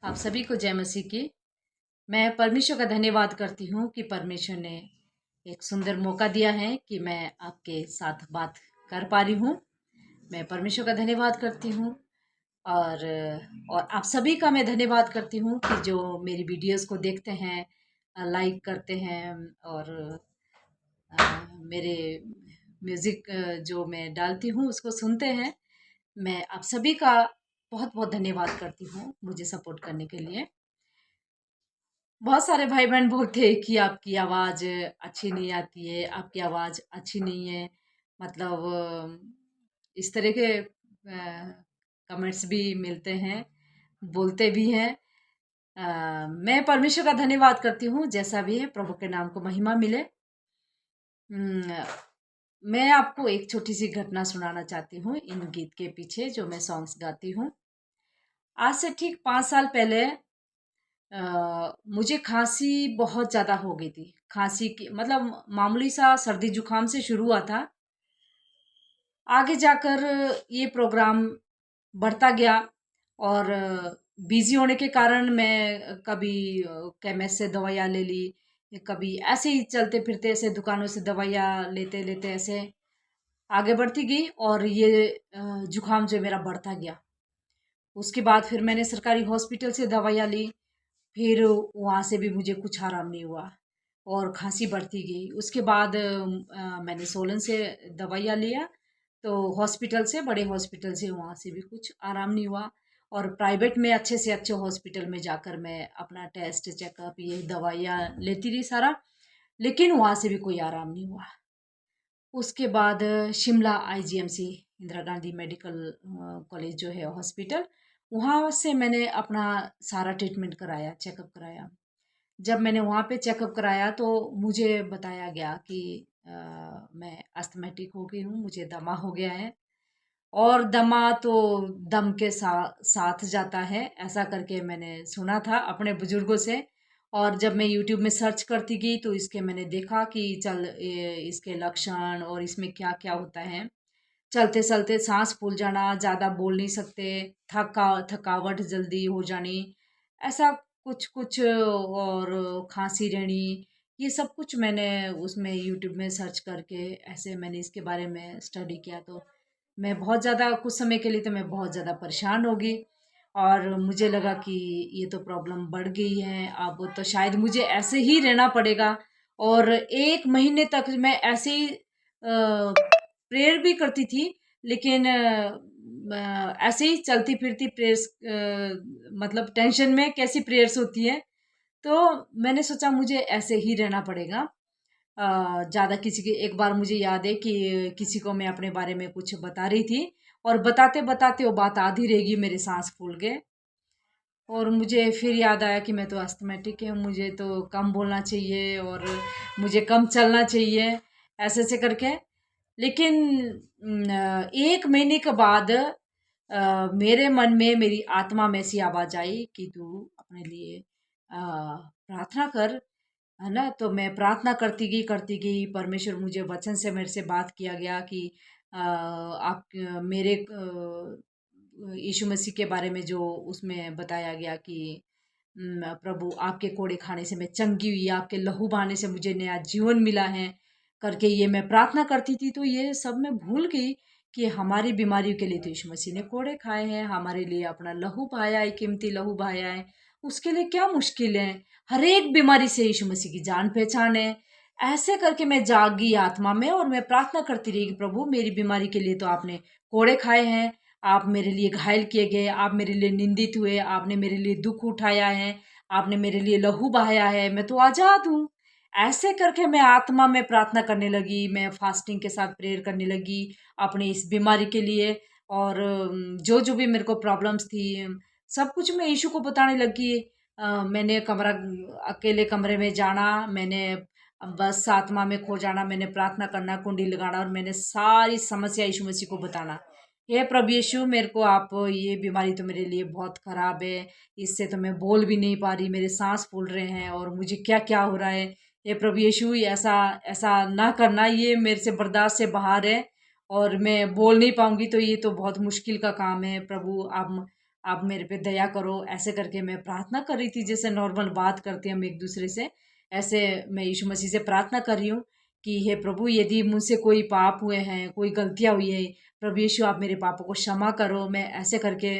आप सभी को जय मसीह की। मैं परमेश्वर का धन्यवाद करती हूँ कि परमेश्वर ने एक सुंदर मौका दिया है कि मैं आपके साथ बात कर पा रही हूँ। मैं परमेश्वर का धन्यवाद करती हूँ और और आप सभी का मैं धन्यवाद करती हूँ कि जो मेरी वीडियोस को देखते हैं, लाइक करते हैं और मेरे म्यूज़िक जो मैं डालती हूँ उसको सुनते हैं। मैं आप सभी का बहुत बहुत धन्यवाद करती हूँ मुझे सपोर्ट करने के लिए। बहुत सारे भाई बहन बोलते हैं कि आपकी आवाज़ अच्छी नहीं आती है, आपकी आवाज़ अच्छी नहीं है। मतलब इस तरह के कमेंट्स भी मिलते हैं, बोलते भी हैं। मैं परमेश्वर का धन्यवाद करती हूँ, जैसा भी है प्रभु के नाम को महिमा मिले। हम्म, मैं आपको एक छोटी सी घटना सुनाना चाहती हूँ इन गीत के पीछे जो मैं सॉन्ग्स गाती हूँ। आज से ठीक 5 साल पहले मुझे खांसी बहुत ज़्यादा हो गई थी। खांसी की मतलब मामूली सा सर्दी जुकाम से शुरू हुआ था। आगे जाकर ये प्रोग्राम बढ़ता गया और बिजी होने के कारण मैं कभी केमिस्ट से दवाइयाँ ले ली, कभी ऐसे ही चलते फिरते ऐसे दुकानों से दवाइयाँ लेते लेते ऐसे आगे बढ़ती गई और ये जुकाम जो मेरा बढ़ता गया। उसके बाद फिर मैंने सरकारी हॉस्पिटल से दवाइयाँ ली। फिर वहाँ से भी मुझे कुछ आराम नहीं हुआ और खांसी बढ़ती गई। उसके बाद मैंने सोलन से दवाइयाँ लिया, तो हॉस्पिटल से, बड़े हॉस्पिटल से, वहाँ से भी कुछ आराम नहीं हुआ। और प्राइवेट में अच्छे से अच्छे हॉस्पिटल में जाकर मैं अपना टेस्ट चेकअप ये दवाइयाँ लेती रही सारा, लेकिन वहाँ से भी कोई आराम नहीं हुआ। उसके बाद Shimla IGMC, Indira Gandhi medical college जो है हॉस्पिटल, वहाँ से मैंने अपना सारा ट्रीटमेंट कराया, चेकअप कराया। जब मैंने वहाँ पे चेकअप कराया तो मुझे बताया गया कि मैं अस्थमैटिक हो गई हूँ, मुझे दमा हो गया है। और दमा तो दम के साथ जाता है, ऐसा करके मैंने सुना था अपने बुजुर्गों से। और जब मैं यूट्यूब में सर्च करती गई तो इसके मैंने देखा कि चल इसके लक्षण और इसमें क्या क्या होता है। चलते चलते सांस फूल जाना, ज़्यादा बोल नहीं सकते, थकावट जल्दी हो जानी, ऐसा कुछ कुछ, और खांसी रहनी, ये सब कुछ मैंने उसमें यूट्यूब में सर्च करके ऐसे मैंने इसके बारे में स्टडी किया। तो मैं बहुत ज़्यादा कुछ समय के लिए तो मैं बहुत ज़्यादा परेशान हो गई और मुझे लगा कि ये तो प्रॉब्लम बढ़ गई है, अब तो शायद मुझे ऐसे ही रहना पड़ेगा। और 1 महीने तक मैं ऐसे ही प्रेयर भी करती थी, लेकिन ऐसे ही चलती फिरती प्रेयर्स, मतलब टेंशन में कैसी प्रेयर्स होती है। तो मैंने सोचा मुझे ऐसे ही रहना पड़ेगा। ज़्यादा किसी के, एक बार मुझे याद है कि किसी को मैं अपने बारे में कुछ बता रही थी और बताते बताते वो बात आधी रह गई, मेरे सांस फूल गए। और मुझे फिर याद आया कि मैं तो अस्थमैटिक हूँ, मुझे तो कम बोलना चाहिए और मुझे कम चलना चाहिए, ऐसे ऐसे करके। लेकिन 1 महीने के बाद मेरे मन में, मेरी आत्मा में ऐसी आवाज़ आई कि तू अपने लिए प्रार्थना कर, है ना। तो मैं प्रार्थना करती गई, परमेश्वर मुझे वचन से मेरे से बात किया गया कि आप मेरे यीशु मसीह के बारे में जो उसमें बताया गया कि प्रभु आपके कोड़े खाने से मैं चंगी हुई, आपके लहू बहाने से मुझे नया जीवन मिला है, करके ये मैं प्रार्थना करती थी। तो ये सब मैं भूल गई कि हमारी बीमारियों के लिए तो यीशु मसीह ने कोड़े खाए हैं, हमारे लिए अपना लहू बहाया है, कीमती लहू बहाया है। उसके लिए क्या मुश्किल है, हर एक बीमारी से यीशु मसीह की जान पहचान है। ऐसे करके मैं जागी आत्मा में और मैं प्रार्थना करती रही कि प्रभु मेरी बीमारी के लिए तो आपने कोड़े खाए हैं, आप मेरे लिए घायल किए गए, आप मेरे लिए निंदित हुए, आपने मेरे लिए दुख उठाया है, आपने मेरे लिए लहू बहाया है, मैं तो आजाद हूँ। ऐसे करके मैं आत्मा में प्रार्थना करने लगी, मैं फास्टिंग के साथ प्रेयर करने लगी अपनी इस बीमारी के लिए। और जो जो भी मेरे को प्रॉब्लम्स थी, सब कुछ मैं यीशु को बताने लगी। मैंने अकेले कमरे में जाना, मैंने बस आत्मा में खो जाना, मैंने प्रार्थना करना, कुंडी लगाना और मैंने सारी समस्या यीशु मसीह को बताना। हे प्रभु यीशु, मेरे को आप, ये बीमारी तो मेरे लिए बहुत ख़राब है, इससे तो मैं बोल भी नहीं पा रही, मेरे सांस फूल रहे हैं और मुझे क्या क्या हो रहा है। हे प्रभु यीशु, ऐसा ऐसा ना करना, ये मेरे से बर्दाश्त से बाहर है और मैं बोल नहीं पाऊंगी, तो ये तो बहुत मुश्किल का काम है। प्रभु आप आप मेरे पे दया करो, ऐसे करके मैं प्रार्थना कर रही थी, जैसे नॉर्मल बात करते हैं हम एक दूसरे से, ऐसे मैं यीशु मसीह से प्रार्थना कर रही हूँ कि हे प्रभु, यदि मुझसे कोई पाप हुए हैं, कोई गलतियाँ हुई है, प्रभु यीशु आप मेरे पापों को क्षमा करो। मैं ऐसे करके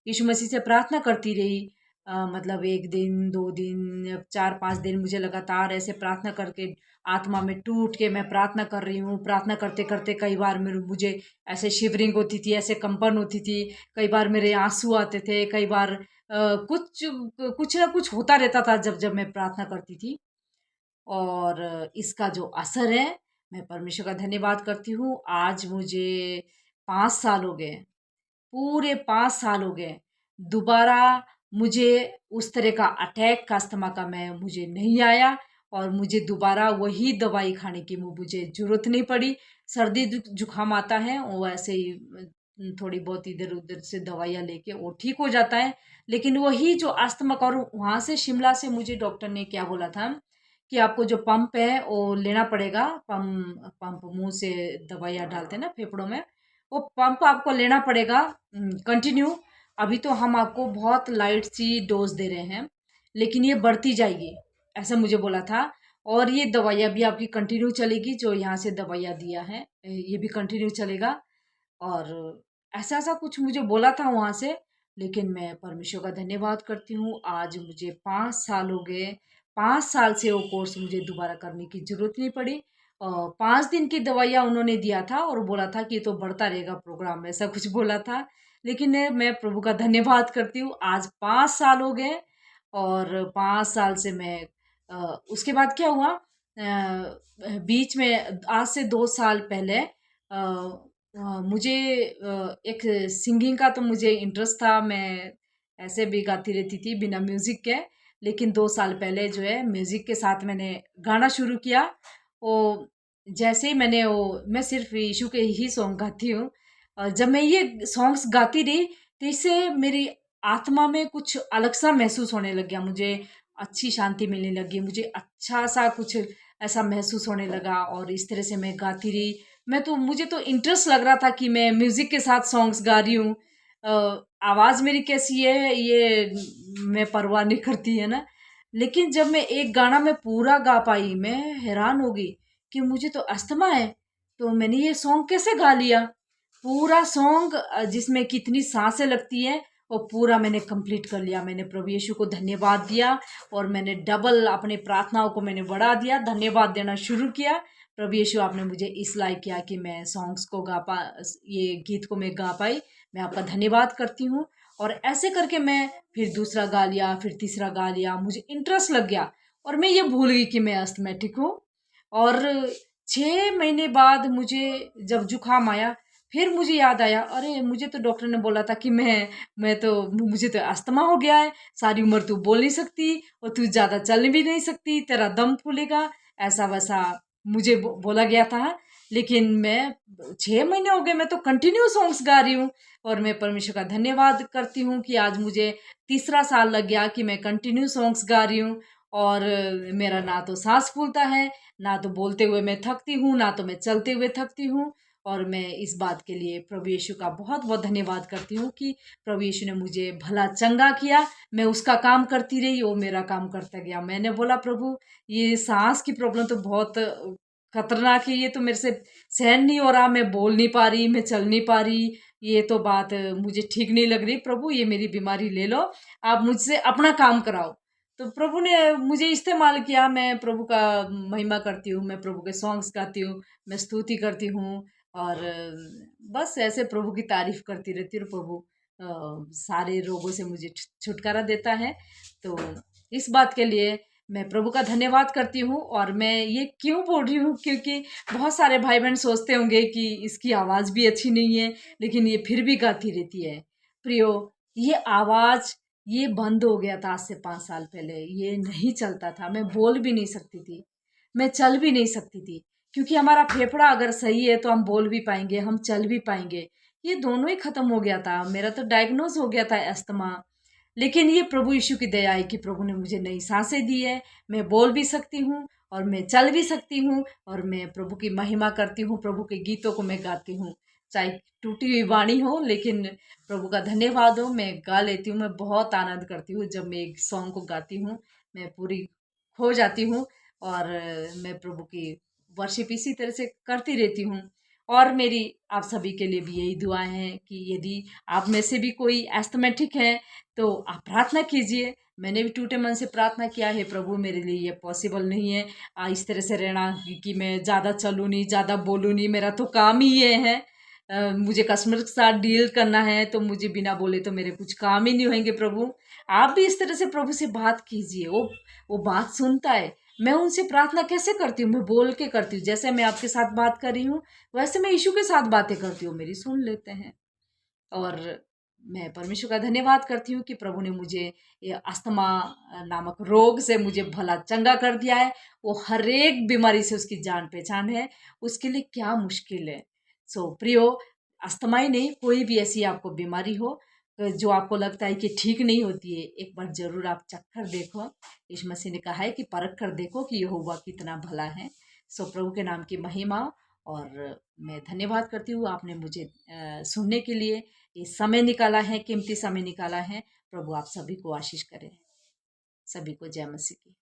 यीशु मसीह से प्रार्थना करती रही। मतलब 1 दिन, 2 दिन, 4-5 दिन मुझे लगातार ऐसे प्रार्थना करके आत्मा में टूट के मैं प्रार्थना कर रही हूँ। प्रार्थना करते-करते कई बार मेरे मुझे ऐसे शिवरिंग होती थी, ऐसे कंपन होती थी, कई बार मेरे आँसू आते थे, कई बार कुछ ना कुछ होता रहता था जब मैं प्रार्थना करती थी। और इसका जो असर है, मैं परमेश्वर का धन्यवाद करती हूँ। आज मुझे 5 साल हो गए, पूरे 5 साल हो गए। दोबारा मुझे उस तरह का अटैक का अस्थमा का मैं मुझे नहीं आया, और मुझे दोबारा वही दवाई खाने की मुझे ज़रूरत नहीं पड़ी। सर्दी जुकाम आता है वो ऐसे ही थोड़ी बहुत इधर-उधर से दवाइयाँ लेके वो ठीक हो जाता है। लेकिन वही जो अस्थमा का, और वहाँ से शिमला से मुझे डॉक्टर ने क्या बोला था कि आपको जो पंप है वो लेना पड़ेगा। पंप मुँह से दवाइयाँ डालते हैं ना फेफड़ों में, वो पंप आपको लेना पड़ेगा कंटिन्यू। अभी तो हम आपको बहुत लाइट सी डोज दे रहे हैं, लेकिन ये बढ़ती जाएगी, ऐसा मुझे बोला था। और ये दवाइयाँ भी आपकी कंटिन्यू चलेगी, जो यहाँ से दवाइयाँ दिया है ये भी कंटिन्यू चलेगा। और ऐसा-ऐसा कुछ मुझे बोला था वहाँ से, लेकिन मैं परमेश्वर का धन्यवाद करती हूँ, आज मुझे 5 साल हो गए। 5 साल से वो कोर्स मुझे दोबारा करने की ज़रूरत नहीं पड़ी। 5 दिन की दवाइयाँ उन्होंने दिया था और बोला था कि ये तो बढ़ता रहेगा प्रोग्राम, ऐसा कुछ बोला था। लेकिन मैं प्रभु का धन्यवाद करती हूँ, आज 5 साल हो गए। और 5 साल से मैं उसके बाद क्या हुआ, बीच में आज से 2 साल पहले मुझे एक सिंगिंग का तो मुझे इंटरेस्ट था, मैं ऐसे भी गाती रहती थी बिना म्यूज़िक के। लेकिन 2 साल पहले जो है म्यूज़िक के साथ मैंने गाना शुरू किया। वो जैसे ही मैं सिर्फ़ यीशु के ही सॉन्ग गाती हूँ। जब मैं ये सॉन्ग्स गाती रही, तो इससे मेरी आत्मा में कुछ अलग-सा महसूस होने लग गया। मुझे अच्छी शांति मिलने लगी, मुझे अच्छा-सा कुछ ऐसा महसूस होने लगा, और इस तरह से मैं गाती रही। मुझे तो इंटरेस्ट लग रहा था कि मैं म्यूज़िक के साथ सॉन्ग्स गा रही हूँ। आवाज़ मेरी कैसी है ये मैं परवाह नहीं करती, है ना? लेकिन जब मैं एक गाना मैं पूरा गा पाई, मैं हैरान हो गई कि मुझे तो अस्थमा है, तो मैंने ये सॉन्ग कैसे गा लिया? पूरा सॉन्ग जिसमें कितनी साँसें लगती हैं, वो पूरा मैंने कंप्लीट कर लिया। मैंने प्रभु यीशु को धन्यवाद दिया, और मैंने डबल अपनी प्रार्थनाओं को मैंने बढ़ा दिया, धन्यवाद देना शुरू किया। प्रभु यीशु, आपने मुझे इस लायक किया कि मैं सॉन्ग्स को ये गीत को मैं गा पाई। मैं आपका धन्यवाद करती हूँ। और ऐसे करके मैं फिर दूसरा गा लिया, फिर तीसरा गा लिया, मुझे इंटरेस्ट लग गया, और मैं ये भूल गई कि मैं अस्थमैटिक हूँ। और 6 महीने बाद मुझे जब जुकाम आया, फिर मुझे याद आया, अरे मुझे तो डॉक्टर ने बोला था कि मुझे तो अस्थमा हो गया है, सारी उम्र तू बोल नहीं सकती, और तू ज़्यादा चल भी नहीं सकती, तेरा दम फूलेगा, ऐसा वैसा मुझे बोला गया था। लेकिन मैं 6 महीने हो गए, मैं तो कंटिन्यू सॉन्ग्स गा रही हूँ। और मैं परमेश्वर का धन्यवाद करती हूँ कि आज मुझे तीसरा साल लग गया कि मैं कंटिन्यू सॉन्ग्स गा रही हूँ। और मेरा ना तो सांस फूलता है, ना तो बोलते हुए मैं थकती हूँ, ना तो मैं चलते हुए थकती हूँ। और मैं इस बात के लिए प्रभु यीशु का बहुत बहुत धन्यवाद करती हूँ कि प्रभु यीशु ने मुझे भला चंगा किया। मैं उसका काम करती रही, वो मेरा काम करता गया। मैंने बोला, प्रभु ये सांस की प्रॉब्लम तो बहुत खतरनाक है, ये तो मेरे से सहन नहीं हो रहा, मैं बोल नहीं पा रही, मैं चल नहीं पा रही, ये तो बात मुझे ठीक नहीं लग रही। प्रभु ये मेरी बीमारी ले लो, आप मुझसे अपना काम कराओ। तो प्रभु ने मुझे इस्तेमाल किया, मैं प्रभु का महिमा करती हूँ, मैं प्रभु के सॉन्ग्स गाती हूँ, मैं स्तुति करती हूँ। और बस ऐसे प्रभु की तारीफ करती रहती हूँ। प्रभु सारे रोगों से मुझे छुटकारा देता है। तो इस बात के लिए मैं प्रभु का धन्यवाद करती हूँ। और मैं ये क्यों बोल रही हूँ, क्योंकि बहुत सारे भाई बहन सोचते होंगे कि इसकी आवाज़ भी अच्छी नहीं है, लेकिन ये फिर भी गाती रहती है। प्रियो, ये आवाज़ ये बंद हो गया था आज से 5 साल पहले, ये नहीं चलता था, मैं बोल भी नहीं सकती थी, मैं चल भी नहीं सकती थी। क्योंकि हमारा फेफड़ा अगर सही है तो हम बोल भी पाएंगे, हम चल भी पाएंगे। ये दोनों ही खत्म हो गया था, मेरा तो डायग्नोज हो गया था अस्थमा। लेकिन ये प्रभु यीशु की दया है कि प्रभु ने मुझे नई सांसें दी है, मैं बोल भी सकती हूँ, और मैं चल भी सकती हूँ, और मैं प्रभु की महिमा करती हूँ, प्रभु के गीतों को मैं गाती हूँ। चाहे टूटी हुई वाणी हो, लेकिन प्रभु का धन्यवाद हो, मैं गा लेती हूँ। मैं बहुत आनंद करती हूँ जब मैं एक सॉन्ग को गाती हूँ। मैं पूरी खो जाती हूँ और मैं प्रभु की वर्शिप इसी तरह से करती रहती हूँ। और मेरी आप सभी के लिए भी यही दुआएं हैं कि यदि आप में से भी कोई एस्थमेटिक है तो आप प्रार्थना कीजिए। मैंने भी टूटे मन से प्रार्थना किया है, प्रभु मेरे लिए ये पॉसिबल नहीं है इस तरह से रहना कि मैं ज़्यादा चलूँ नहीं, ज़्यादा बोलूँ नहीं, मेरा तो काम ही ये है। मुझे कस्टमर के साथ डील करना है, तो मुझे बिना बोले तो मेरे कुछ काम ही नहीं होंगे। प्रभु आप भी इस तरह से प्रभु से बात कीजिए, वो बात सुनता है। मैं उनसे प्रार्थना कैसे करती हूँ? मैं बोल के करती हूँ। जैसे मैं आपके साथ बात कर रही हूँ, वैसे मैं यीशु के साथ बातें करती हूँ, मेरी सुन लेते हैं। और मैं परमेश्वर का धन्यवाद करती हूँ कि प्रभु ने मुझे ये अस्थमा नामक रोग से मुझे भला चंगा कर दिया है। वो हर एक बीमारी से उसकी जान पहचान है, उसके लिए क्या मुश्किल है। सो प्रियो, अस्थमा ही नहीं, कोई भी ऐसी आपको बीमारी हो जो आपको लगता है कि ठीक नहीं होती है, एक बार जरूर आप चक्कर देखो। यीशु मसीह ने कहा है कि परख कर देखो कि यहोवा कितना भला है। सो प्रभु के नाम की महिमा। और मैं धन्यवाद करती हूँ आपने मुझे सुनने के लिए ये समय निकाला है, कीमती समय निकाला है। प्रभु आप सभी को आशीष करें। सभी को जय मसीह की।